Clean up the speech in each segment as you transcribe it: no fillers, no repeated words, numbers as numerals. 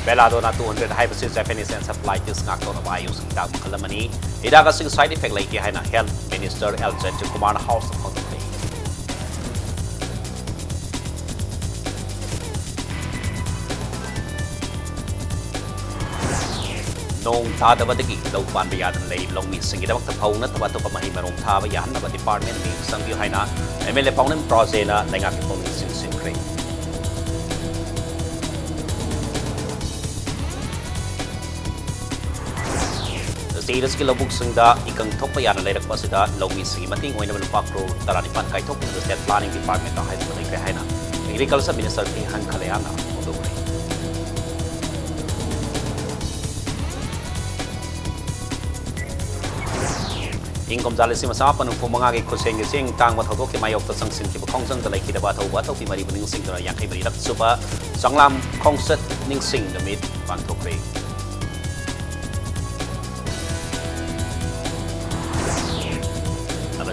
Belladonna 200 haibasi Japanese and supply this ngakton of ayus hidak makalamani hidaga sig side effect like haina health minister Eljet Kumar House of Contemplate Nong Tadabadagi low pan bayadan lay long mi singidawak ta pauna tabato pa mahi marong thaba yahan na department ni sangbi haina MLA paunan project na langak pong sing sing kre Status ki lobuk singda ikang thokpa yana lerak pasida lomi singi mating oina bal pakro taranipan kai thok the state planning department ta haid badai kre haina agriculture minister ti han khalayana odo kre Ingkom jalisi masa panung pumanga ke khuseng ge sing tang ma thodok ke mayok ta sangsin ki khongsang ta laikhi da ba thau ba thau pi mari buning sing dona yang kai mari rak suba sanglam khongsat ning sing damit pan thokre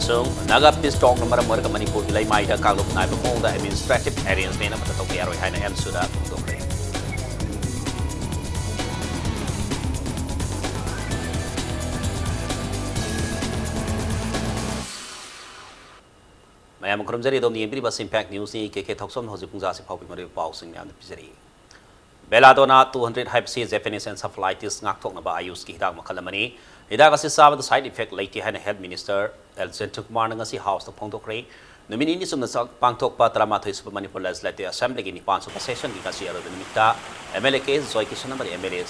So, naga pistok na maramor ka Manipur ilay maida kalop na ibang da administrative areas na matatong kaya roy haina el suda kung dokre. Mayam krum jari dom ni bas impact news ni ke thoksom hoji pungja se phau pi mari pau sing ni am pisari. Belladonna 200 hypsi Japanese encephalitis ngak thok na ba ayus ki hidak makalamani hidak asi sabad side effect laiti haina health minister Eljet Kumar ngasi house the Pongtokre nomini ni sumna sak pangtok pa trama thoi super Manipur legislative assembly gi ni panso pa session gi kasi aro nimita MLA ke joy kishan number MLA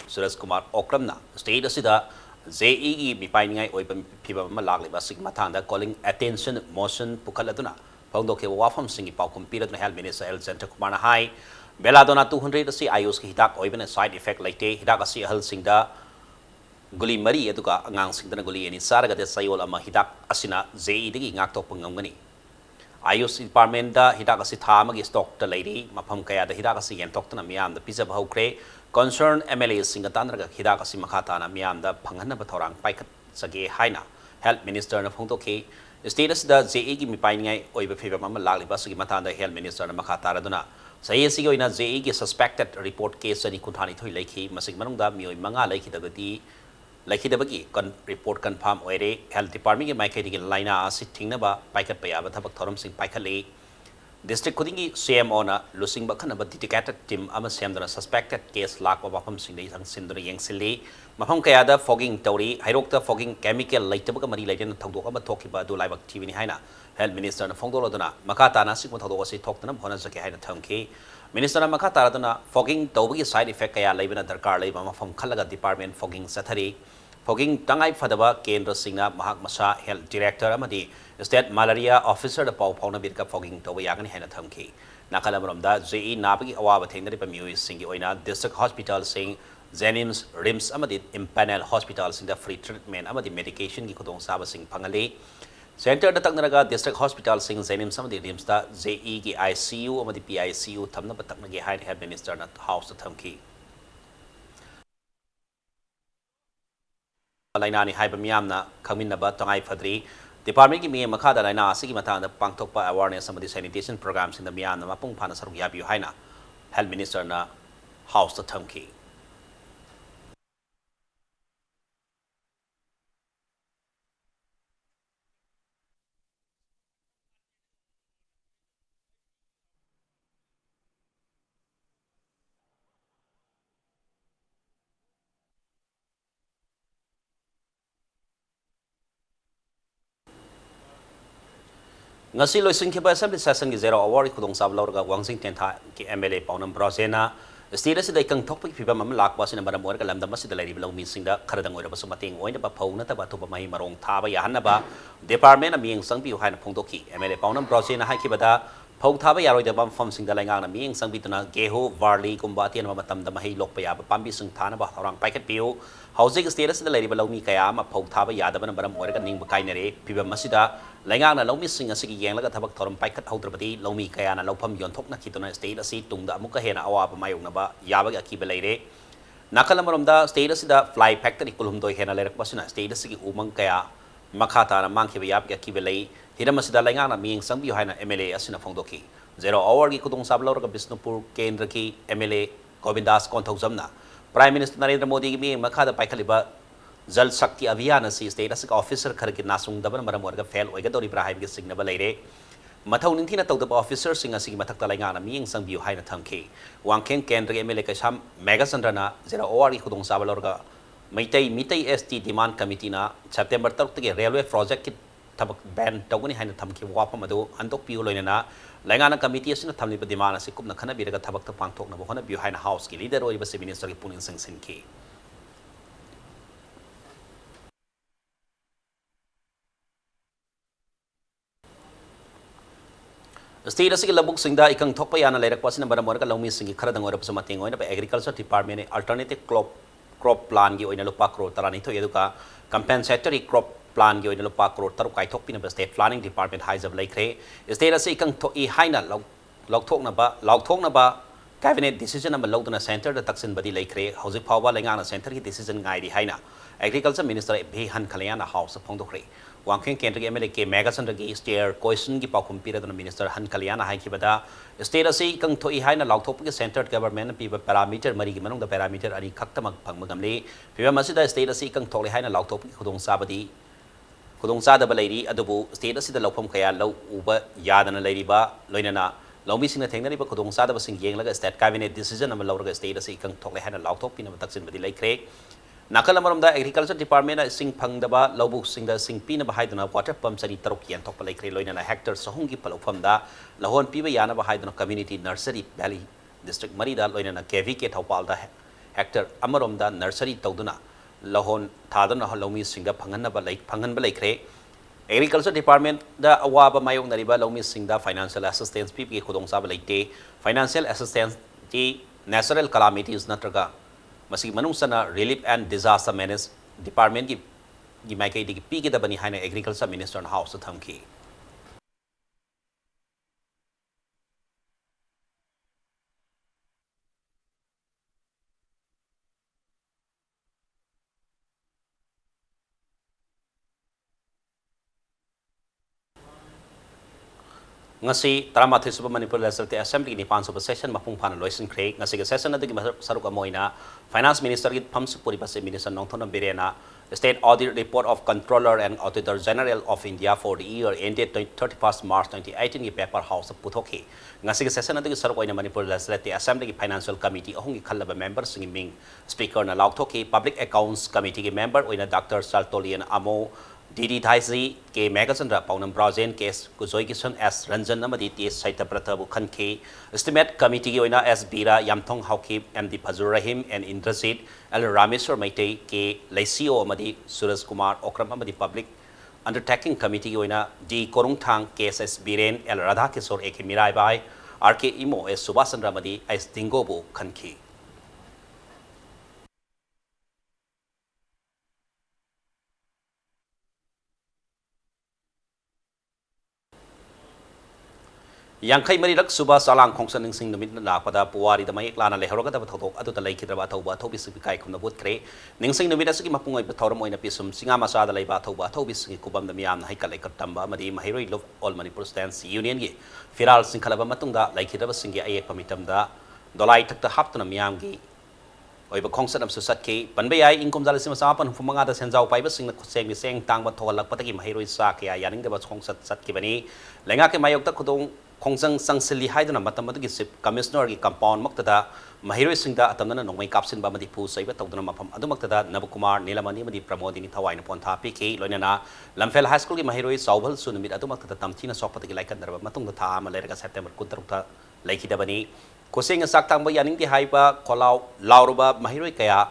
Suraj Kumar Okramna state asida JEE bipai ningai oi pam phiba ma lagli ba sig mathanda calling attention motion pukhaladuna Pongdoke wafam singi paukum pirat na health minister Eljet Kumar na hai Belladonna 200 asi ayus ki hidak oi ben side effect laite hidak asi hal singda Guli mari eduka angang singdana guli ani saraga de sayol ama hidak asina JEE digi ngaktok pangamgani Ayus department da hidak asi thamagi stock ta lady mapham kaya da hidak asi yentok tana miam da pizza bahukre concern MLA singatanraga hidak asi makhata na miam da phanghanna ba thorang paikat sage haina health minister na phongtoke status da JEE gi mipai ngai oiba pheba mama lagli ba sigi matanda health minister na makhata raduna sayi sigi oina JEE gi suspected report case ani kunthani thoi laikhi masig manungda mioi manga laikhi dagati Like the con report confirm where health department in my critical line sitting about Piket Payaba Thorum Sing Pikali. District Kudingi CM owner losing Bakan but dedicated team Amasam the suspected case lack of Wapam Sindhi and Sindri Yang Silly. Mapam Kayada fogging Tori, Hirokta fogging chemical like Tabaka Mari Legend Togokama Tokiba do live activity Hina, Health Minister and Fongolodona, Makata Nasimotosi talked to them Honazaki Hina Tonki. Minister Makata Radona fogging Tobi side effect Kaya Laban at the car labor from Kalaga Department fogging Satari. Fogging Tangai Fadaba, Kendra Singha, Mahak Masa, Health Director Amadi, State Malaria Officer, the Pau Pona Birka fogging Towayagan Hena Tumki. Nakalamuramda, JEE Nabi Awa Tendri Pamu Singi Oina, District Hospital Sing, Zenims, Rims Amadi, Impanel Hospitals in the free treatment, Amadi medication, Gikudong Saba Sing Pangali. Center the Tangnaga District Hospital Sing Zenims Amadi Rimsta, JEE ICU, Amadi PICU, Tamna Bataknagi Health Minister, House the Tumki. Lainani Hypermiamna, Kaminaba, Tangai Fadri, Department give me a Makada Laina, Sigimata, the Pangtopa awareness, some of the sanitation programs in the Miana, Mapung Panasar Yabu Haina, Health Minister na House the Tumki. Ngasi loising ki ba assembly session gi zero award khudong sab lorga wangsing tentha ki MLA paunam brosena state si dai kang thok pi ba mam lak ba sin ba mor ka lamda ma si dai lo mi sing da kharadang oi ba su mating oi na ba phauna ta ba to ba mai marong tha ba ya han na ba department aming sang pi haina phongtok ki MLA paunam brosena hai ki ba da phau tha ba ya roi da ba fam sing da lengang na ming sang bi tuna geho barley kumba tian ma matam da mai lok pa ya ba pambi sing tha na ba orang pai khat piu housing status da lai ba lo mi kaya ma phau tha ba ya da ba na ba mor ka ning ba kai na re pi ba ma si da Langang na lomi sing asigi yang laga tabak thorum paikat hautrapati lomi kaya na lopam yon thok na kituna state asi tungda amuka hena awa pa mayong na ba yabag aki belaire nakalamorom da state asi da fly factory kulhum doi hena lerak basuna state asi ki umang kaya makhata na mangki ba yab aki belai hiram asi da langang na ming sangbi haina MLA asina phongdoki zero hour ki kutung sablor ka Bisnupur kendra ki MLA Govindas Konthojamna Prime Minister Narendra Modi gi mi makha da paikaliba Jal Shakti Abhiyan asi state asik officer kharki nasung daban maram warga fail oiga dori pra haib gi signaba leire Mathau ningthina tawdaba officer sing asigi mathakta laingana miyeng sangbiu haina thamki Wangkeng Kendra MLA Kaisam Megasandrana zera ORI khudong sabalorga Mitai ST Demand Committee na September 3 railway project ki tabak ban tawgani haina thamki wapam adu andok piu loinana Langana committee asina thamli ba demand asi kupna khana biraga thabak ta pangthok na bohona biu haina house ki leader oi ba minister ki punin sing sin ki State asigi labuk singda ikang thokpa yana leirak pasina bara morga lawmi singi khara dangora pasama tingoina ba agriculture department alternative crop plan gi oina lupa crore tarani tho eduka compensatory crop plan gi oina lupa crore taru kai thokpina ba state planning department haizab laikre state asigi ikang tho I haina laukthokna ba cabinet decision ama lawduna center da taksin badi laikre hauzik phawba lengana center ki decision ngai di haina agriculture minister bhe han khalayana house phongdokre Wangkeng Kendra MLA ke Megasandra gi stair question gi pakhum piradana minister Han Kalyana hai ki bada state asi kang thoi haina lauthop gi centered government pi parameter mari gi manung da parameter ani khaktamak phangmagamle piba masida state asi kang thole haina lauthop gi khudong sabadi khudong sada balairi adubu state asi da laupham kaya lau uba yadana lairi ba loinana Lomi sing na thengnari ba khudong sada ba sing yeng laga state cabinet decision ama lauraga state asi kang thole haina lauthop pina taksin badi laikre Nakal amaramda agriculture department na sing phangdaba lobuk singda sing pina bahaiduna water pump sari taruk yan thok palai kre loina na hectare sahungi palofamda lahon piba yana bahaiduna community nursery valley district marida loina na KVK thopalda hectare amaramda nursery tawduna lahon thadana lomi singda phanganna ba kre agriculture department da awaba mayong nariba lomi singda financial assistance pipi khudong sa ba laite financial assistance ti natural calamities natraga Masih manung sana relief and disaster management department gi mai kai di pi ki da bani haina agriculture minister na house thamki ngasi taramathe suba Manipur Legislative Assembly ni panso session mapung phana loisin khre ngasi ga session adagi saruk amoina finance minister gi phamsu puri pase minister nongthona birena state audit report of controller and auditor general of India for the year ended 31st March 2018 gi paper house puthoki ngasi ga session adagi saruk oina Manipur Legislative Assembly gi financial committee ahungi khallaba members singi ming speaker na lauktoki public accounts committee gi member oina Dr. Saltolian Amo Didi Thaisi ke Megasandra Paunam Brazen case Kuzoi Kisan S Ranjan Namadi T Saita Pratabu Khanke estimate committee gi oina S Bira Yamthong Hauki MD Phazur Rahim and Indrajit L Rameswar Maitei ke Laisio Amadi Suraj Kumar Okram Amadi public undertaking committee gi oina D Korung Thang case S Biren L Radha Kishore Ek Mirai Bai RK Imo S Subhasandra Amadi S Dingobu Khanke Yangkai Marirak Suba Salang Kongsan Sing the Midna Pada Puari the Mayek Lana Lehoga Atu the Lake Rabatoba Tobis Kai from the wood cray, Ningsing the Midasiki Mapunga Patomo in a pisum, Singamasa the Labatoba, Tobis Kubam the Miam, Haikaleka Tamba, Madi Mahiri Love all Manipur stands Union Gi, Firal Sinkalaba Matunda, like Hidaba Singi Aye Pamitamda, Dolai took the Hapton of Miamgi. Oiba Kongsan of Susaki, Panbay, Income Zalisim Sapan, Fumanga, the Senzao Piper sing the saying Tang Batola Pataki Mahiri Saki, Yaning the Kongsan Satkibani, Langake Mayokta Kudong. Kongsang sangsili haidana matamadu gi sip commissioner gi compound maktada mahiroi singda atamna nongmai kapsin ba madi pu saiba tawduna mafam adu maktada Nabukumar Nilamani madi Pramodini thawaina pontha piki loinana Lamphel high school gi mahiroi saubal sunumit adu maktada tamthina sokpatagi laikan darba matungda tha ama lerega September 13 laikidabani kosing saktang ba yaning di haiba kolau lauruba mahiroi kaya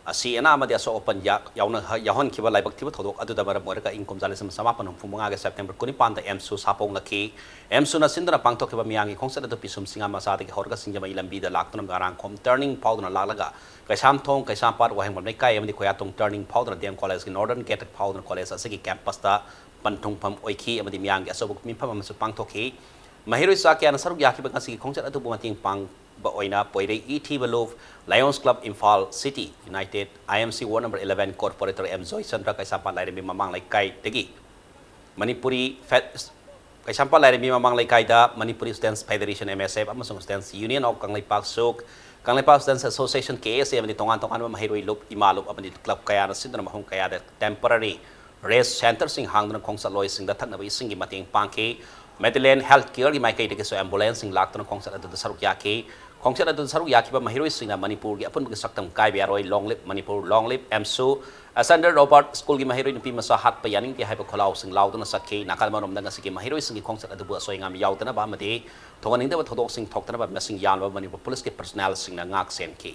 asi ana amadi aso open yauna yahon kiba laibak tiba thodok adu da bara morga income jalisam samapan fumunga ga September 15 da emsu sapong laki emsu na sindra pangtok kiba miyangi khongsa da pisum singa masa da horga singjama ilambi da laktunam garang khom turning powder lalaga kaisam thong kaisam par waheng bamnai kai amdi khoyatong turning powder dem college ki northern gate powder college asigi campus da panthong pham oiki amdi miyangi aso buk min pham amsu pangtok ki mahiroi sakya na saruk yakiba ngasi khongsa adu bumating pang ba oina poire ET Balov Lions Club Imphal City United IMC Ward number 11 Corporator M Joy Chandra Kaisapa Lairemi Mamang Laikai Tegi Manipuri Kaisapa Lairemi Mamang Laikai da Manipuri Students Federation MSF amasung Students Union of Kanglaipak Sok Kanglepa Students Association KSA amani tongan tongan mahiroi lup imalup amani club kaya na sindana mahung kaya da temporary rest center sing hangdana khongsa loi sing da thakna bai singi mating pangke Medellin Healthcare gi mai kai de so ambulance sing laktana khongsa da saruk yake khongsa da saruk yake ba mahiroi sing na Manipur gi apun gi saktam kai biaroi long live Manipur long live MSU Ascender Robert School gi mahiroi nupi masa hat pa yaning ti haipa kholau sing laudana sakhe nakal manom danga sigi mahiroi sing gi khongsa da bu so ngam yaudana ba mate thonganing da thodok sing thoktana ba masing yan ba Manipur police ke personnel sing na ngak sen ki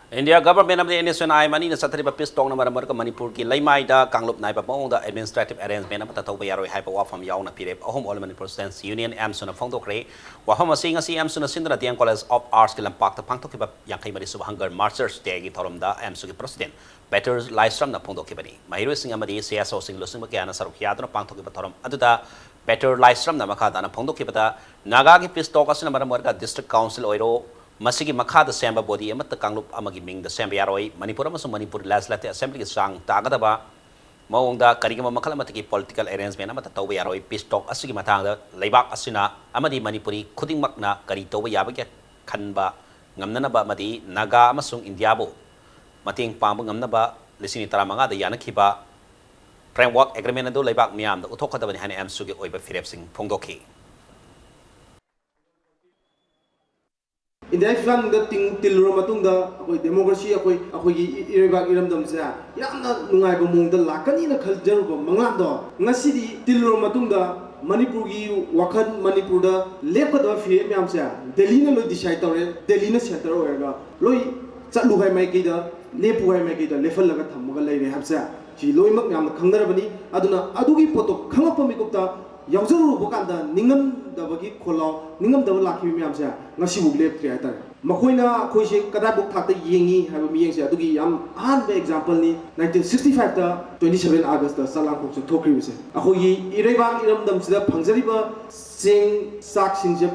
India government of the nation I mani na satri ba pis tong na maramar ka Manipur ki laimai da kanglup nai ba mong da administrative arrangement na patataw ba yaroi hai pa wa fam yaw na pirep ahom all Manipur Students Union amso na phong dokre wa hom asing asi amso na sindra tiang college of arts ki lampak ta pangtok ki ba yang kai mari sub hunger marchers te gi thorom da amso ki president better livestream na phong dok ki bani mahiro sing amadi CSO sing losing ba kya na saruk ya na pangtok ki ba thorom aduda better livestream na makha da na phong dok ki ba naga ki pis tok asina maramar ka district council oiro masigi makhada semba body amata kanglup amagi ming da semba yaroi Manipur amasung Manipur legislative assembly ki sang tagada ba maungda karigama makhala mataki political arrangement amata tawba yaroi peace talk asigi matangda leibak asina amadi Manipuri khuding makna kari tawba yabage khanba ngamnana ba madi naga amasung India bo mating pangba ngamna ba lisini taramanga da yanakhiba framework agreement ado leibak miyam da uthokada bani hane amsu ge oiba firep sing phongdokhi India Islam da ting tilro matung da akoi democracy akoi gi iribak iram dam sa yamna nungai ba mung da lakani na khaljar ba mangla do ngasi di tilro matung da Manipur gi wakhan Manipur da lepka da fi myam sa Delhi na lo decide tore Delhi na center oega loi chatlu hai mai gi da lepu hai mai gi da level laga thamaga lai re habsa chi loi mak yam khangdar bani aduna adugi poto khangapa mi gupta yaujuru bukanda ningam da bagi kholaw ningam da lakhi mi amsa ngasi bu lep tri ata makoina khoi se kada buk thakta yengi ha mi yeng se adugi yam han be example ni 1965 da 27 August da salang khok thokri se akhogi ireiba iram dam sida phangjari ba sing sak sing je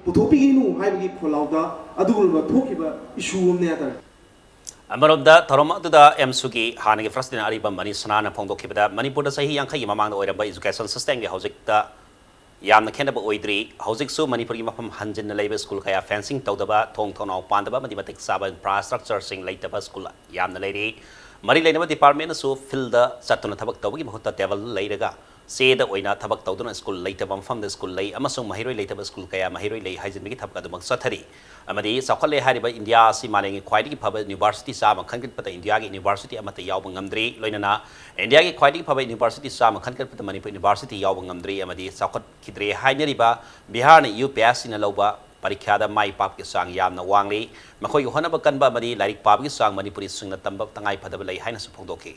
puthopi gi nu ha bagi kholaw da adugul ba thoki ba issue ne ata Amarobda Toroma to the Msuki Hanagi Frostin Ariba Mani Sanana Pongo Kibada, Manipur Sahi Yanka Yamang or education system, the Hosik Yam the Kenaba Oidri, Hosik Su Manipuri Mapam Hanjin Labor School Kaya fencing Todaba, Tong Tono, Pandaba, Mathematic Saba infrastructure sing later school Yam the lady. Marilena department so fill the Satuna Tabak Togi Hota Devil later. Say the Oina Tabak Toduna school later from the school lay, Amazon Mahiro later school Kaya Mahiro lay Hizimik Tabak Satari. Amadi Sakale Hariba India si maling quite public university sama country pata India University amata Yawang Amdri Loinana India quite public university sama country pata Manipur University Yawang Amdri Amadi Sakat Kidre Haineriba Bihar UPS in a loba Parikada Mai Pap Sang Yam na Wangli Makoy Honabakan Bamadi like Pap Sang Manipuri Sing na Tambak Tangai Padabala Hainas Pondoki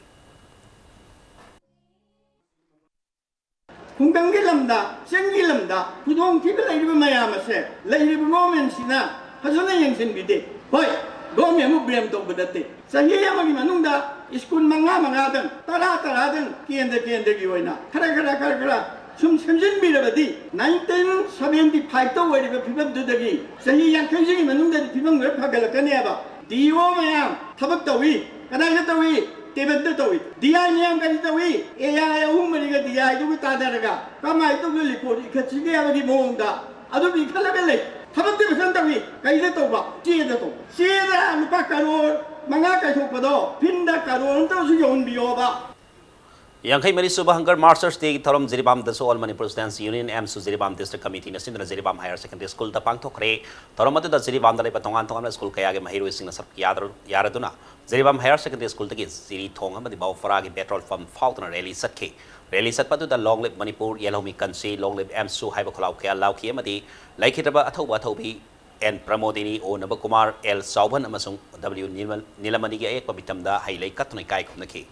Kungkang gilamda, siyang gilamda, pudong kibla iba mayamase, la iba moment sina, hasuna yang senbide. Hoy, gom yang ubrem to bedate. Sa hiya magi manungda, iskun mga dan, tara dan, kiende giwena. Kara, sum semjen bida badi. 1975 to wari ba pibab dudagi. Sa hiya yang kanjigi manungda di pibam wep hagalakani aba. Diwo mayam, tabak tawi, kanaya tawi. Tebet tawi, dia ni yang kali tawi, ya umur ni dia itu kita ada raga, kama itu geli pun ikat sini apa di monda, adu ikat lebih, tapi tu bukan tawi, kaya itu apa, cia lupa karun, mengakai sopado, pindah karun tu sujon bioba. Yang kay mari subah hanggar Masters Day Thorom Ziribam the All Manipur Students Union MSU Ziribam District Committee na sindra Ziribam Higher Secondary School ta pangtokre Thorom atu da Ziribam dalay patongan school kaya ge mahiro sing na sarp yara duna Ziribam Higher Secondary School tagi Ziri thong ma di baw faragi petrol from fault na rally sat patu da long live Manipur yellow mi kansi long live MSU haiba kholaw kaya law ki amadi laikhitaba athobi and pramodini o naba Kumar L Sauban amasung W Nilamani ge ek pabitam da hailay katnay kai khumnaki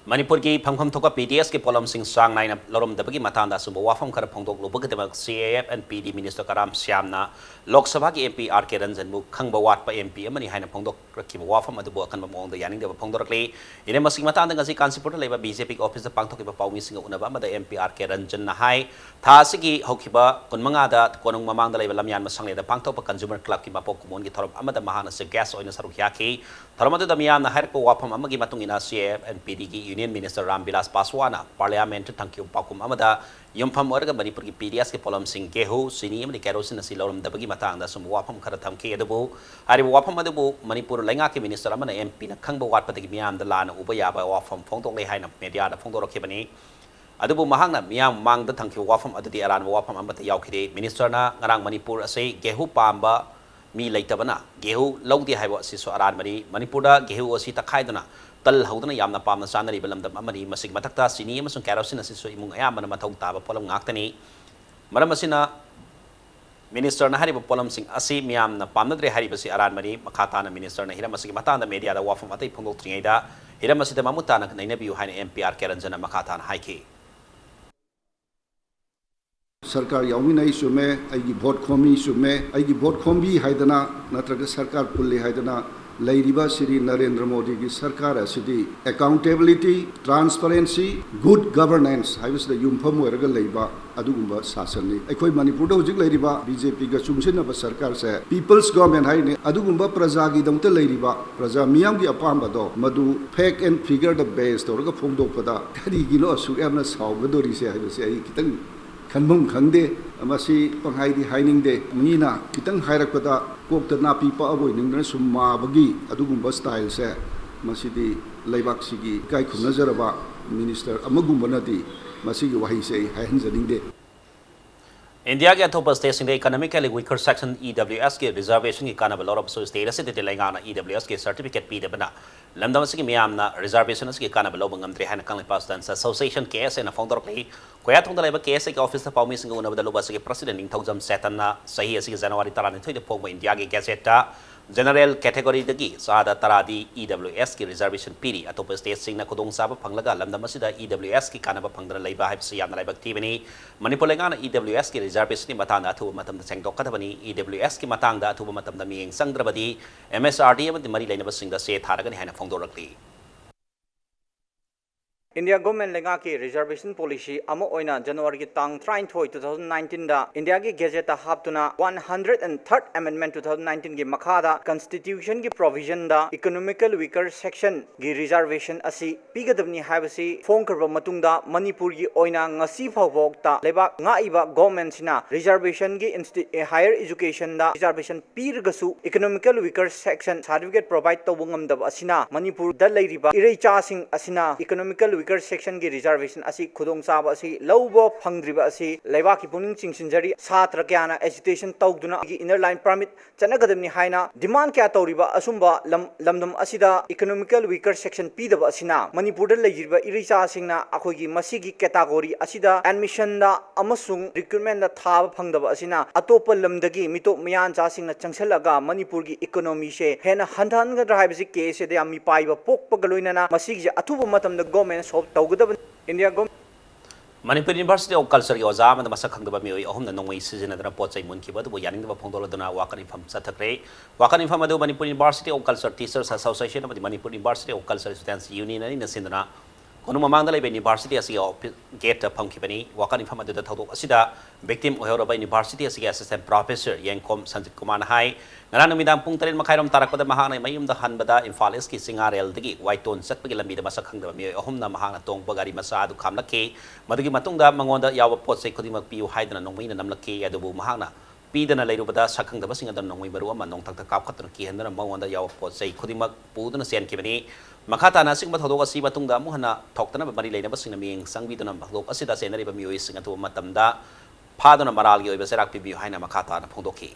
Manipur ki phangkham thoka PTS ki polam sing sang nai na lorom dabagi matanda sumbo wafam khara phongdok lobag de CAF and PD Minister Karam Syamna Lok Sabha ki MP RK Ranjan mu khangba wat pa MP amani haina phongdok rakhi wafam adu bo kan ba mong da yaning de phongdok rakli ine masing matanda ngasi Kansipur leba BJP office da pangthok ki ba pawmi sing unaba ma da MP RK Ranjan na hai tha sigi hokiba kunmanga da konung mamang da leba lamyan masang le da pangthok pa consumer club ki mapok kumon ki thorom amada mahana se gas oina saruk yaki thorom adu da miyam na hair ko wafam amagi matung ina CAF and PD ki Union Minister Ramvilas Paswana Parliament tangkiu pakum amada yumpham orga Manipur ki PDS ke polam sing gehu sini amni kerosene si loram dabagi matang da sum wafam khara thamki adabu ari wafam adabu Manipur lenga ke minister amana MP na khangba wat patagi miyam da lana ubaya ba wafam phongtong le haina media da phongdor khebani adabu mahangna miyam mang da tangkiu wafam adudi aran wafam amata yaukide minister na ngarang Manipur ase gehu pamba mi leitabana gehu lawdi haibo si so aran mari Manipur da gehu osi takhaiduna tal haudana yamna pamna sanari balamdam amani masig matakta sini amasung kerosene asiso imung ayamana mathau taba polam ngaktani maram asina minister na hariba polam sing asi miyamna pamnadre hariba si aran mari makata na minister na hiram asigi matanda media da wafam atai phongdok tringaida hiram asida mamutana nainabiu haina MPR keranjana makata na haiki सरकार याउमिनाई सुमे आइगी vote खोमी सुमे आइगी vote खोमी हाइदना नत्रग सरकार पुल्ली हाइदना लैरिबा श्री नरेंद्र मोदी की सरकार असिदी अकाउंटेबिलिटी ट्रांसपेरेंसी गुड गवर्नेंस हाइबस द युमफम ओरगा लैबा अदुगुंबा सासननी अखोय मणिपुर द हुजिक लैरिबा बीजेपी गा चुंगसिनबा सरकार से पीपल्स गवर्नमेंट हाइने अदुगुंबा प्रजा की दमते लैरिबा प्रजा मियाम की अपाम दो मधु फेक एंड फिगर द बेस तोरगा फोंदोकपदा करिगिनो असु यामना सावगदोरी से हाइबसे आई कितंग खनबम खंगदे अमसी पंहाइदी हाइनिंगदे मीना कितंग हाइरकपदा कोकता नापी पाबोय निंगना सुमाबगी अदुगुंबा स्टाइल से मसीदी लैबाकसिगी काई खुनजरबा मिनिस्टर अमगुंबनदी मसीगी वही से हाइहनजनिंगदे India के अथोप स्टेट सिंह इकोनॉमिकली वीकर सेक्शन EWS के रिजर्वेशन की काना बलौरब सो स्टेट से तेलंगाना EWS के सर्टिफिकेट पी दबना लमदम से मियामना रिजर्वेशन के काना बलौब ngam हाना कांगले पास डांस एसोसिएशन केस एना फाउंडर प्ले कोया थोंदा लेबा केस के ऑफिस पाउमी सिंह उनबदा लोबा से प्रेसिडेंट निंगथौजम सेटना सही असि जनवरी 13 फोंग इंडिया के गैजेटा जनरल कैटेगरी दगी सादा तरादी EWS की रिजर्वेशन पीरी अतोप स्टेट सिंह ना खुदोंग साब फंगलगा लमदम सिदा EWS की काना फंगदना लेबा हाइबसे यामना लाइबक तीबनी मणिपुर लेंगाना EWS की रिजर्वेशन की मतंग अथुब मतम सेंगदोकदबनी EWS की मतंग अथुब मतम मियेंग संगद्रबदी MSRD अमदि मरी लेनब सिंह से थारगनी हाना फोंदोरकली India government lenga ki reservation policy amo oina January ki tang 23 2019 da India ki gazette ta haptuna 103rd amendment 2019 ki makhada constitution ki provision da economical weaker section ki reservation asi pigadabni habasi phone karba matungda Manipur ki oina ngasi phawbok ta lebak nga iba government sina reservation ki higher education da reservation pirgasu economical weaker section certificate provide tawungam da asina Manipur da leiriba irei sing asina economical weaker section की reservation असी खुदोंग साब असी लौबो फंगद्रिबा असी लेबा की पुनिंग चिंगसिनजरी छात्र क्याना education तौदुना की inner line permit चनगदमनी हाइना demand क्या तौरिबा असुंबा लमदम असिदा इकोनॉमिकल वीकर सेक्शन पीदबा असिना मणिपुर द लेजिबा इरिचा सिंगना अखोगी मसीगी कैटेगरी असिदा एडमिशन दा अमसुंग रिक्रूटमेंट दा थाब फंगदबा असिना अतोप लमदगी मितो मयान चा सिंगना चंगसलगा मणिपुर की इकोनॉमी से हेना हंधनगद्रा हाइबसी केस से यामी पाइबा पोकपगलोइना मसीगी अथुब मतम द गवर्नमेंट सॉल्व तौगदबन India government Manipur University of Culture की ओजा में मसक खंगदबा मियोय अहुम नोंगई सिजनदना पोचै मुनखिबा दबो यानिंगदबा फोंदोलदना वाकन इन्फॉर्म सथक्रे वाकन इन्फॉर्म अदु Manipur University of Culture Teachers Association of Manipur University of Culture Students Union ani nasindana कोनु ममांग लाइब यूनिवर्सिटी असि गेट फंखिबनी वाकन इन्फॉर्म अदु थौदोक असिदा विक्टिम ओहरबा यूनिवर्सिटी असि असिस्टेंट प्रोफेसर यंगकोम संजित कुमार हाई ngana numidan pung 3 makharom tarakpada mahana mayum da hanbada Imphal East ki Singarel dagi Waiton satpagi lambi da masak khangda mi ahumna mahana tong bagari masa adu khamlake madagi matungda mangonda yawa pot sei khodimak piu haidana nongmina namlake adubu mahana pidana leirubada sakhangda basing adan nongmai baru ama nong tak kap khatna ki hendana mangonda yawa pot sei khodimak puduna sen kibani makhata na singba thodok asi matungda muhana thoktana mari leina basing na ming sangbiduna mahdok asida senari ba mioi singa tu matamda phaduna maral gi oiba serak piu haina makhata na phongdoki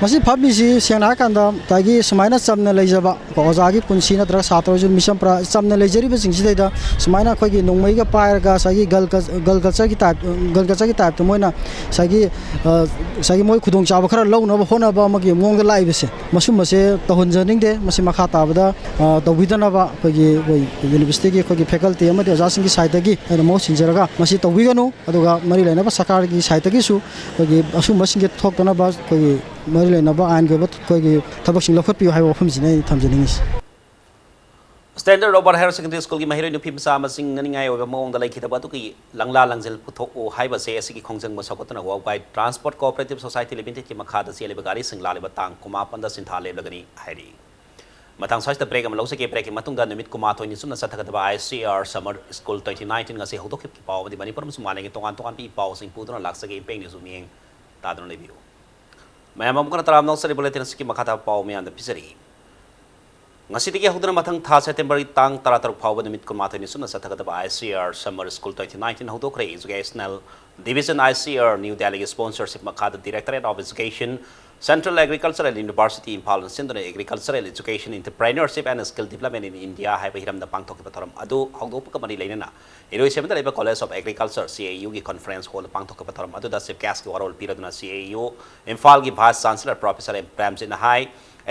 मसी फबीसी सेंगना कांदा तागी समायना चमना लेजबा ओजागी पुंसी नत्र सातरजु mission प्रा चमना लेजरी बसिंगसिदा समायना खोगी नोंमैगा पायरगा सागी गलकल्चर की type तो Moina सागी मोइ खुदोंग चाबा खरा लौनब होनबा मगी मोंग लाइबसे मसुम मसे तहनजनिंग दे मसी मखा ताबदा तौबिदनबा खोगी यूनिवर्सिटी की खोगी फैकल्टी अमदि ओजासिंग की साइड की मो सिंजरगा मसी तौबिगनु अदुगा मरि लेनबा सरकार की साइड की सु खोगी असुम मसिंग के थोकतनबा खोगी मरि लेनबा आइन के खोगी थबकसिंग लखोपियो हाइ वफमसिने थमजनिंगिस स्टैंडर्ड ओवर हायर सेकेंडरी स्कूल की महिला नुपी मसा मसिंग ननिंगाई ओबा मोंग दलाई खितबा तुकी लंगला लंगजल पुथो हाइबा से एसी की खोंजंग मसकतना world transport cooperative society limited की मखादा सेलेबा गाड़ी सिंगलालेबा तांग कुमापंदा सिंथा लेबगनी हाइरी मतंग साइज द ब्रेक अमलो से के ब्रेक मतुंगा निमित कुमाथोनि सुना सथगदबा ICR summer school 2019 ngasi hodokip ki paw di manipur musumane tongan tongan pi paw sing puduna laksage impeng ni sumieng tadron lebiru mayam amkana taram no sari bulletin ski makata paw me and pisari ngasi tiki hoduna mathang tha september tang taratar paw nimit kumathoni suna sathagdaba ICR summer school 2019 hodokre educational division ICR new delhi sponsorship makata directorate of education Central Agricultural University Impal Sindona Agricultural Education Entrepreneurship and Skill Development in India hai hiram da pangthok ki patharam adu hawdop ka mari leinana iroi seven da College of Agriculture CAU ki conference hall pangthok ka patharam adu da sip gas ki warol piraduna CAU Impal ki vice chancellor professor Premjit Hai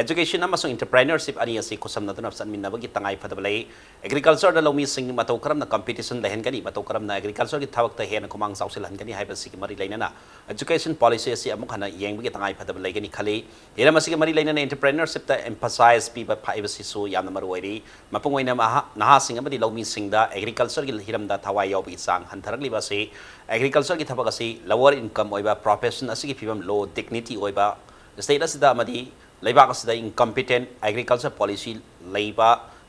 Education amasung entrepreneurship ani asi kusam natuna sanminaba ki tangai phadabalai agriculture da lomi sing matau karam na competition lehen kani matau karam na agriculture ki thawak ta hena kumang sausil han kani haiba sik mari lainana education policy asi amuk hana yeng ki tangai phadabalai kani khali hera masik mari lainana entrepreneurship ta emphasize pi ba phaiba sisu yamna maru oiri mapung oina naha sing amadi lomi sing da agriculture ki hiram da thawai yobi sang hantarak liba se agriculture ki thawak asi lower income oiba profession asi ki phibam low dignity oiba state asida amadi leibak asida incompetent agriculture policy leiba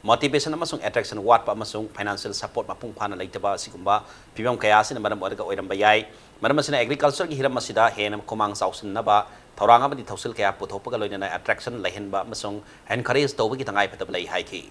motivation amasung attraction wat amasung financial support mapung phana leitaba sigumba phibam kaya sin maram orga oiramba yai maram asina agriculture ki hiram asida henam komang sausin naba thorang amadi thausil kaya puthopaga loinana attraction lehenba amasung encourage tawba ki tangai phatab lei haiki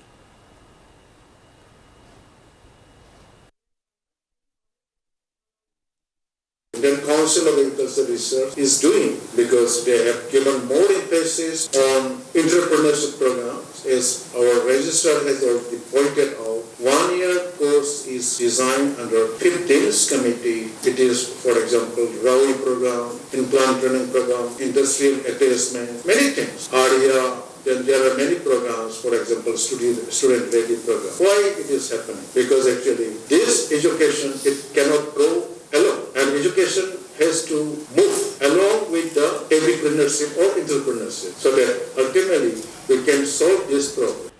Indian Council of Agricultural Research is doing because they have given more emphasis on entrepreneurship programs. As our registrar has already pointed out, 1 year course is designed under 15th committee. It is, for example, RAWI program, in-plant training program, industrial attachment, many things. ARIA, then there are many programs, for example, student-ready program. Why it is happening? Because actually this education, it cannot grow alone, and education has to move along with the agripreneurship or entrepreneurship, so that ultimately we can solve this problem.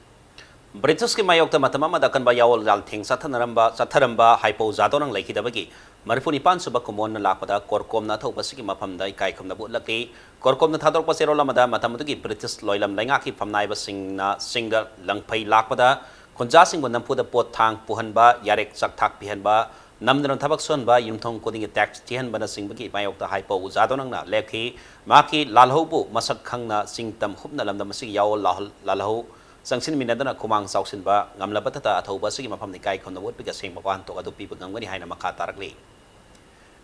British ki mayok ta matama madakan ba yawol dal thing satharamba hypo zadonang laikidabagi Manipur nipan suba kumon na lakpada korkom na thau basiki mafam da ikai kham na bu lakti korkom na thador pa sero lamada matamatu ki British loilam lainga ki famnai ba singda langpai lakpada khonja sing bon nampu da pot thang puhanba yarek sak thak pihanba namdran thabak sonba yumthong koding tax tihan bana singbaki mayok ta hypo zadonang na lekhi maki lalhobu masak khangna singtam hubna lamda masik yaw lalho sangsin minadana kumang sausinba ngamlabata ta athoba sigi mafam ni kai khonda wot piga sing bakwan to adu pi bangani haina makha tarakli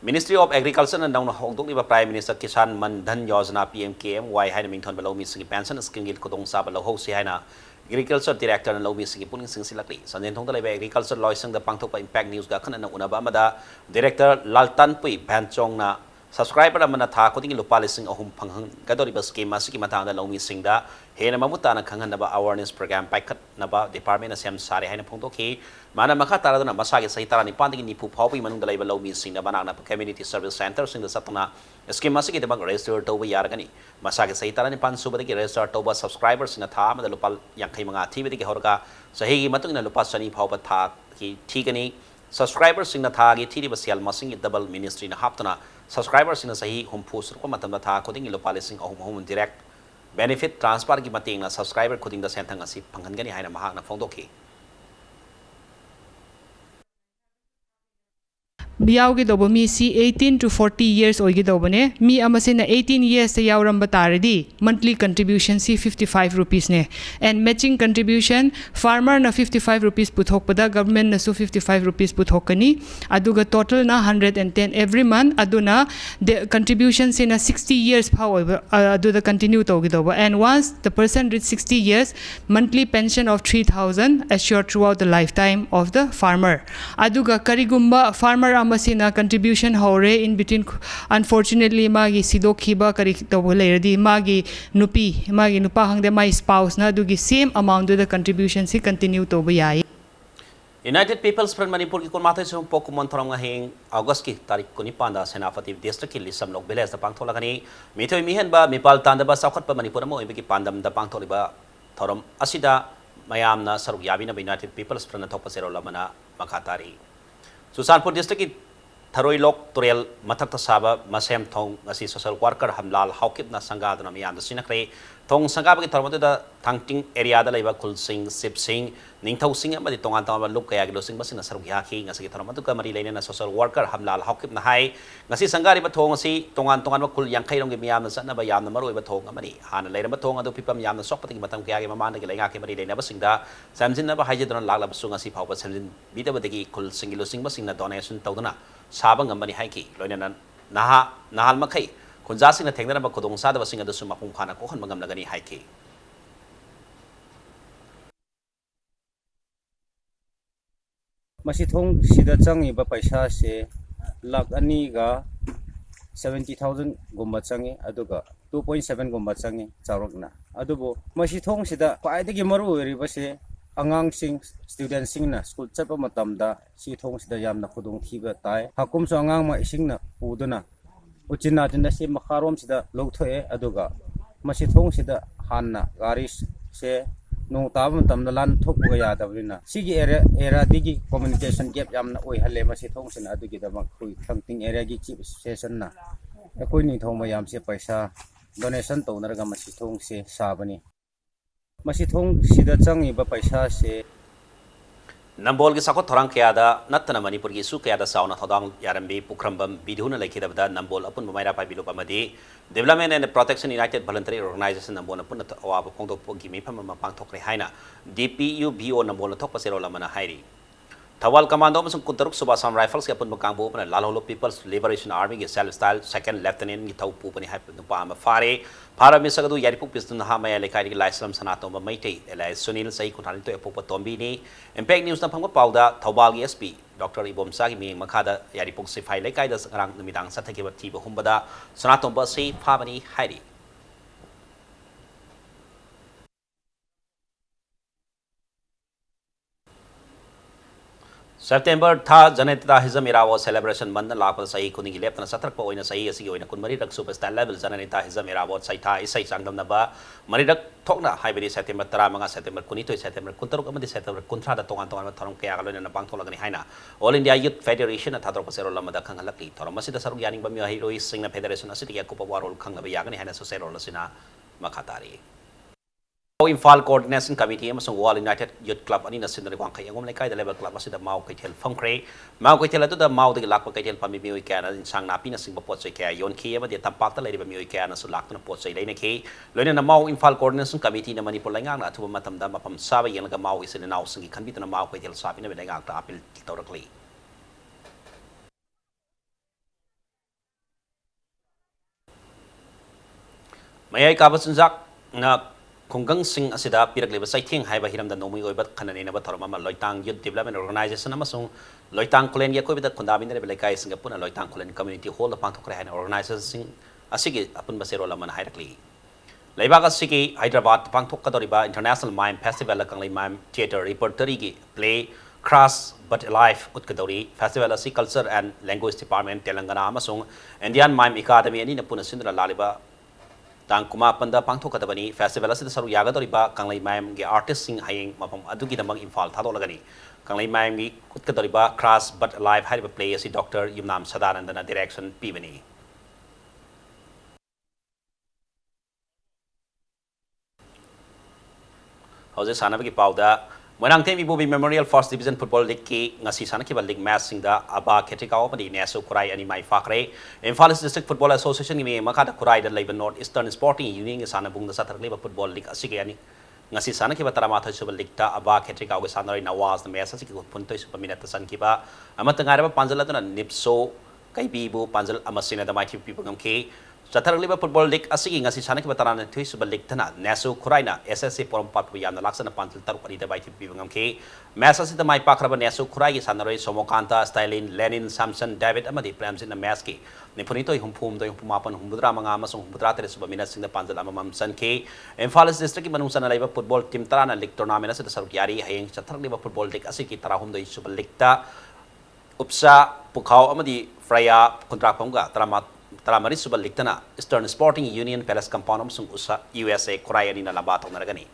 Ministry of Agriculture and Down Hong Kong Prime Minister Kisan Man Dhan Yojana PMKMY haina mingthon balomi sigi pension scheme gil kodong sa balo ho si haina Agriculture Director and Lomi Sigi Puling Sing Silakli. Sanjay Thong Talay Agriculture Loisang the Pangtok Impact News Gakan and Unaba Mada Director Laltan Pui Banchong na subscriber amana tha koding lupalising ahum panghang gadori ba scheme masiki matang da Lomi Sing da hena mamuta na khangan naba awareness program paikat naba department asem sare haina phongtok ki mana makha tara na masagi sahi tara ni panding ni pu phawi manung dalai ba Lomi Sing na bana na community service center sing da satna scheme masiki de bang register to ba yargani masagi sahi tara ni pan subada ki register to ba subscribers na tha ma da lupal yankai manga thibidi ki horga sahi gi matung na lupa sani phawba tha ki thigani subscribers sing na tha gi thiri ba sial masing double ministry na haptana subscribers in a sahi humpu surko matam tha koding ilopalising ahum direct benefit transfer ki mating na subscriber koding da sentang asi panghan gani haina mahak na phongdoki yaugidauba mi si 18 to 40 years oigidaubane mi amasina 18 years te yauramba taridi monthly contribution si 55 rupees ne and matching contribution farmer na 55 rupees puthokpada government na su 55 rupees puthokani aduga total na 110 every month aduna the contribution in a 60 years power do the continue togidauba and once the person reach 60 years monthly pension of 3000 assured throughout the lifetime of the farmer aduga karigumba farmer amasina contribution hore in between unfortunately magi sidokhiba kari tobo leradi magi nupa hangde my spouse na adugi same amount do the contribution si continue tobo yai United People's Front Manipur ki kulmathai sum pokumon thorong hing August ki tarik kuni panda senapati district ki lisam lok beles da pangtholagani mithoi mihen ba mipal tanda ba sakhat pa Manipur mo ibi ki pandam da pangtholiba thorom asida mayamna saruk yabina United People's Front thokpa sero lamana makhatari Susanpur district ki tharoi lok turel mathak ta saba masem thong asi social worker hamlal haukip na sangadna miyam da sinakre thong sangaba ki thormatu da thangting area da leiba kulsing sipsing ningthau sing amadi tongan tongan luk kaya gi losing basina saruk yakhi ngasi ki thormatu ka mari leina na social worker hamlal haukip na hai ngasi sangari ba thong asi tongan tongan ba kul yankhai rong gi miyam na sanna ba yam na maroi ba thong amani hana leira ba thong adu pipam yam na sokpati gi matam kaya gi mamanda gi lenga ki mari leina ba singda samjin na ba haije don lagla ba sunga si phau ba samjin bida ba degi kul sing gi losing ba singna donation tawduna sabang amani haiki loina na nahal makai kunjasi na thengna ba kodong sa da ba singa da suma pung khana ko hon mangam lagani haiki Masih thong sida changi ba paisa se lakh ani ga 70,000 gumba changi aduga 2.7 gumba changi charokna adubo masih thong sida paidagi maru ori ba se angang sing student sing na school chapa matam da si thong sida yamna khudung thiba tai hakum so angang ma ising na uduna uchina tinda se makharom sida logthoe aduga masih thong sida hanna garis se no tab tam da lan thok ga ya da bina sigi era digi communication gap yamna oi halle ma se thong sin adugi da ma khui thangting area gi chief session na koi ni thong ma yam se paisa donation to nar ga ma si thong se sabani ma si thong sida changi ba paisa se Nambol ki sakot thorang kaya da natna Manipur ki su kaya da sauna thodang yarambi pukrambam bidhuna laikhida da Nambol apun bumaira pai bilu pamadi Development and Protection United Voluntary Organization Nambol apun awa pongdo pogi mi pam pang thokre haina DPU BO Nambol thok pasero lamana hairi Thawal Commando masung kuntaruk Subasam Rifles ki apun bangbo pana Lalholo People's Liberation Army ki self style second lieutenant ki thau pu pani hai pa ma fare Para misagadu yaripuk pistun ha maya lekai ki laislam sanato ma maitei elai Sunil sai kuthani to epok tombi ni Impact News na phangwa pauda Thawal ki SP Dr. Ibom Sa ki mi makada yaripuk sifai lekai da ngarang numidang sathaki ba thiba humbada sanato ba sei phabani hairi September tha Janeta Hizam Irawo celebration manna lakpa sahi kuni gi lepna satrak pa oina sahi asigi oina kun mari rak superstar level Janeta Hizam Irawo sai tha isai sangdam na ba mari rak thokna haibedi September 15 September 22 September 13 amadi September 13 da tongan tongan tharong kaya galona na pangtholagani haina All India Youth Federation na thadro pasero lamada khangalakli thorom masida saruk yaning bami hiroi singna federation asiti ya kupa warol khangna ba yagani haina so sero lasina makhatari Infal Coordination Committee amasung Wall United Youth Club ani nasin wang kay ngom lekai da level club asida mau kaitel phangkre mau kaitel atu da mau de lakpa kaitel pami mi kana insang na pina sing pot sai kaya yon ki ama de tampak ta leriba mi kana su lak na pot sai leina ki loina na mau Infal Coordination Committee na Manipur lengang na thu matam da mapam saba yang ga mau isin na usingi kan bitna mau kaitel sapi na lengang ta apil tawrakli Mayai kabasunjak na Kunggang sing asida pirak leba sai thing haiba hiram da nomui oibat khanane na ba thorma ma loitang youth development organization amasung loitang kulen ya koibida khundabin re belai singa puna loitang kulen community hall da pangthokre haina organization asigi apun basero laman hairakli leibaga asigi Hyderabad pangthok kadoriba international mime festival la kanglai mime theater repertory gi play Crass but Alive utkadori festival asi culture and language department Telangana amasung Indian mime academy ani na puna sindra laliba Tang kuma panda pangthok kadabani festival asida saru yaga doriba kanglai mayam ge artist sing hayeng mapam adugi damang Imphal thado lagani kanglai mayam gi kutka doriba Crass but Alive hariba play asi Dr. Yumnam Sadanandana direction pibani Hause sanabagi pauda Moirang Themi Bobi Memorial First Division Football League ki ngasi sanakiba league match singda aba khetikao madi nesu kurai ani mai fakre Imphal District Football Association ni me makada kurai da Labour North Eastern Sporting Union sana bungda satarliba football league asige ani ngasi sanakiba taramatha super league ta aba khetikao ge sanari Nawaz na match asige puntoi super minute sankiba amatangara panjaladuna nipso kaibibu panjal amasina da mai thipi pangam ke Chatarliba Football League asigi ngasi sana kiba tarana thui suba league thana nesu khuraina SSC forum patpu yamna laksana panchal taruk ani da bai thi bibangam ke match asida mai pakraba nesu khurai gi sanaroi Somokanta Stylin Lenin Samson David amadi Premjit na match ke nipuni toi humphum doi humapan humbudra manga amasung humbudra tere suba minute singda panchal amamam san ke Imphal District ki manung sana laiba football team tarana league tournament asida saruk yari hayeng Chatarliba Football League asigi tarahum doi suba league ta upsa pukhau amadi Freya kontrakpamga Taramari Suba Liktana Eastern Sporting Union Palace Compound amsung USA Kurayani na labat ang naragani.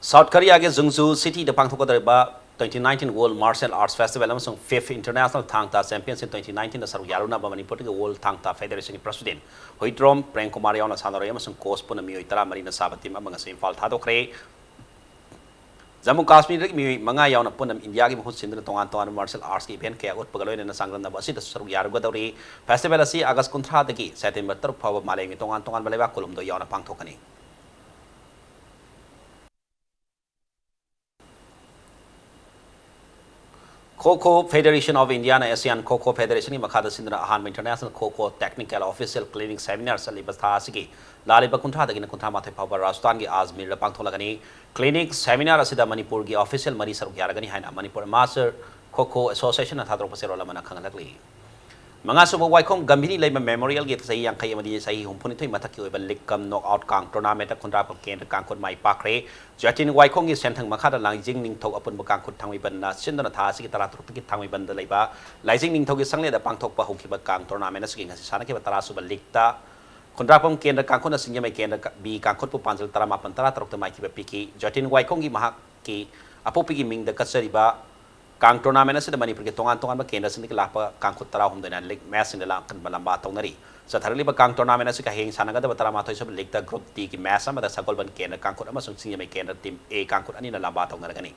South Korea ke Zungsu City da pangthokadariba 2019 World Martial Arts Festival amsung 5th International Thangta Champions in 2019 na saru yaruna ba Manipur ke World Thangta Federation ni President Hoitrom Prem Kumar yaw na sanaro amsung coach po na miyoy tara marina sabatim ang mga sa Imphal thadokre Jammu Kashmir mi mga yaw na po ng India ki mahut sindra tongan martial arts ki event kaya ut pagaloy na sangran na basi da saru yaru gadawri festival asi August kontra dagi September 3 phaw malay mi tongan balaiba kulum do yaw na pangthokani Kho Federation of India na ASEAN Kho Federation ni makada sindra ahan international Kho technical official clinic seminar salibas tha asigi laliba kuntra dagina kuntra mathe phawa Rajasthan gi Ajmer la pangtholagani clinic seminar asida Manipur gi official mari saruk yaragani haina Manipur Master Kho Association na thadro pasero lamana khangalakli Mga subo waikong gambini laiba memorial gi sahi yang khay amadi sahi humpuni thoi mathaki oiba likam knockout kang tournament kuntra pa kendra kangkut mai pakre jatin waikong gi senthang makhada langjing ning thok apun ba kangkut thangwi ban na sindana tha sigi tara truk ki thangwi ban da laiba laijing ning thok gi sangle da pangthok pa hokhi ba kang tournament asigi ngasi sana ki ba tara suba likta kuntra pam kendra kangkut na singya mai kendra bi kangkut pu panjal tara mapan tara truk ta mai ki ba piki jatin waikong gi mahak ki apopi gi ming da kasari ba Kang tournament asida Manipur ke tongan ba kendra sindi lapa kangkut tara hum dena leg match sindi la kan balamba tongnari sa tharli ba kang tournament asika heng sanaga da batara ma thoi sob leg da group D ki match ama da sagol ban kendra kangkut ama sung singya mai kendra team A kangkut ani na lamba tongnara gani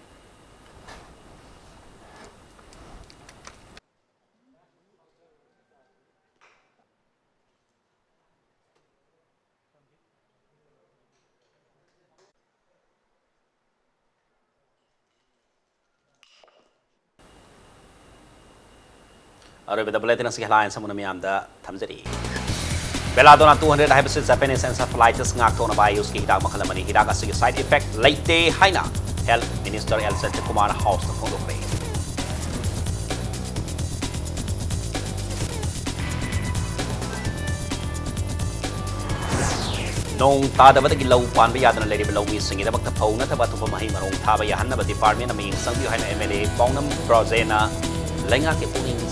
Aroy beda bulletin ang sigalaan sa muna miyamda tamzari. Belado na 200 hypothesis Japanese encephalitis ngakto na bayos ki hidag makalamani hidag asige side effect laite haina Health Minister Elsa Kumar House na fondo pre. Nong tada ba tagi law pan ba yadan na lady below missing ida magtapaw na taba tupa mahi marong taba yahan na ba department na may sang biyo haina MLA Paunam Brozena lainga ke puning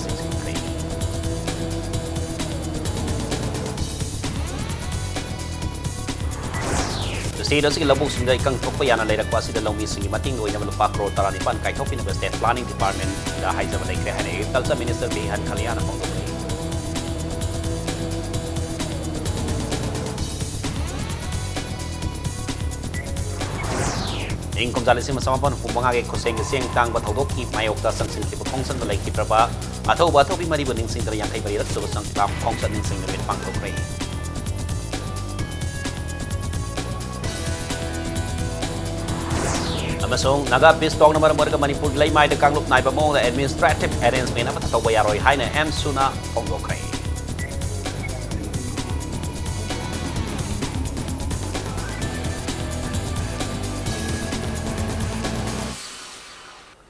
Sida sige labog sinda ikang tokpa yana lay rakwa sida law missing mating oy na malupa kro taranipan kay topin na State Planning Department da haiza ba kre hane talsa Minister Bihan Kalyana pong dokre Ingkom jali si masama pon humbanga ke koseng siang tang ba thodok ki mayok ta sang sing ki khongsan ba lay ki praba atau ba thobi mari boning sing yang kai bari rak so sang tam khongsan ning sing na mit pang dokre Amasong naga pistong na maramor ka Manipur lay may kanglup na ibamong na administrative arrangement na patataway aroy hay na M. Suna Pongokray.